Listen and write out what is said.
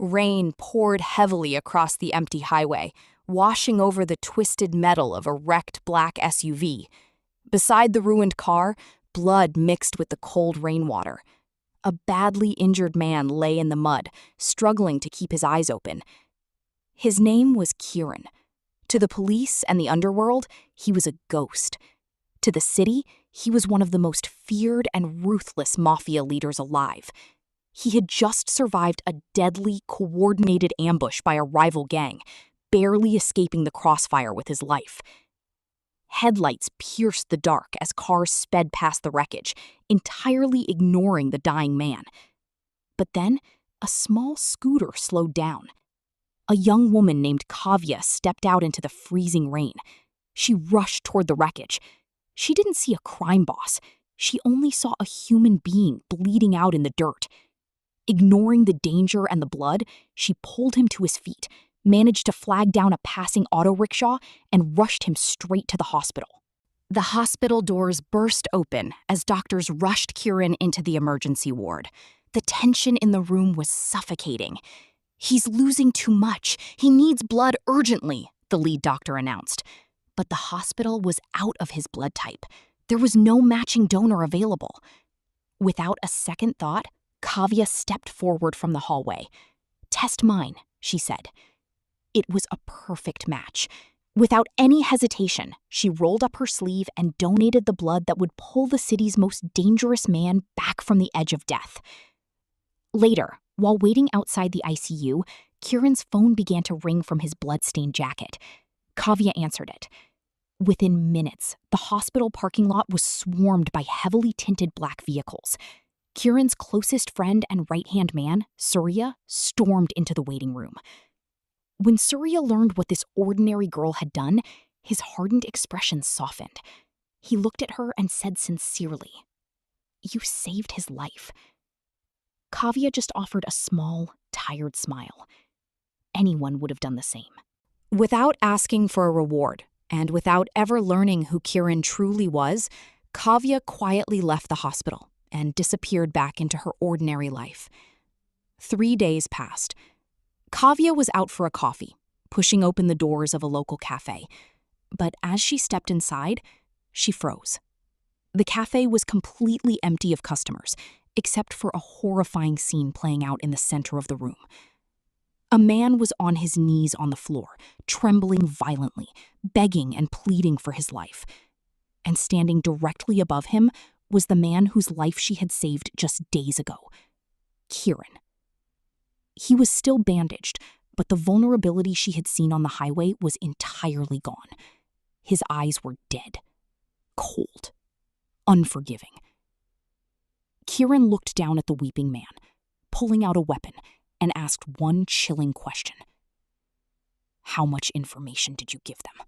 Rain poured heavily across the empty highway, washing over the twisted metal of a wrecked black SUV. Beside the ruined car, blood mixed with the cold rainwater. A badly injured man lay in the mud, struggling to keep his eyes open. His name was Kieran. To the police and the underworld, he was a ghost. To the city, he was one of the most feared and ruthless mafia leaders alive. He had just survived a deadly, coordinated ambush by a rival gang, barely escaping the crossfire with his life. Headlights pierced the dark as cars sped past the wreckage, entirely ignoring the dying man. But then, a small scooter slowed down. A young woman named Kavya stepped out into the freezing rain. She rushed toward the wreckage. She didn't see a crime boss. She only saw a human being bleeding out in the dirt. Ignoring the danger and the blood, she pulled him to his feet, managed to flag down a passing auto rickshaw, and rushed him straight to the hospital. The hospital doors burst open as doctors rushed Kieran into the emergency ward. The tension in the room was suffocating. "He's losing too much. He needs blood urgently," the lead doctor announced. But the hospital was out of his blood type. There was no matching donor available. Without a second thought, Kavya stepped forward from the hallway. "Test mine," she said. It was a perfect match. Without any hesitation, she rolled up her sleeve and donated the blood that would pull the city's most dangerous man back from the edge of death. Later, while waiting outside the ICU, Kieran's phone began to ring from his blood-stained jacket. Kavya answered it. Within minutes, the hospital parking lot was swarmed by heavily tinted black vehicles. Kieran's closest friend and right-hand man, Surya, stormed into the waiting room. When Surya learned what this ordinary girl had done, his hardened expression softened. He looked at her and said sincerely, "You saved his life." Kavya just offered a small, tired smile. Anyone would have done the same. Without asking for a reward, and without ever learning who Kieran truly was, Kavya quietly left the hospital and disappeared back into her ordinary life. 3 days passed. Kavya was out for a coffee, pushing open the doors of a local café. But as she stepped inside, she froze. The café was completely empty of customers, except for a horrifying scene playing out in the center of the room. A man was on his knees on the floor, trembling violently, begging and pleading for his life. And standing directly above him was the man whose life she had saved just days ago, Kieran. He was still bandaged, but the vulnerability she had seen on the highway was entirely gone. His eyes were dead, cold, unforgiving. Kieran looked down at the weeping man, pulling out a weapon, and asked one chilling question. "How much information did you give them?"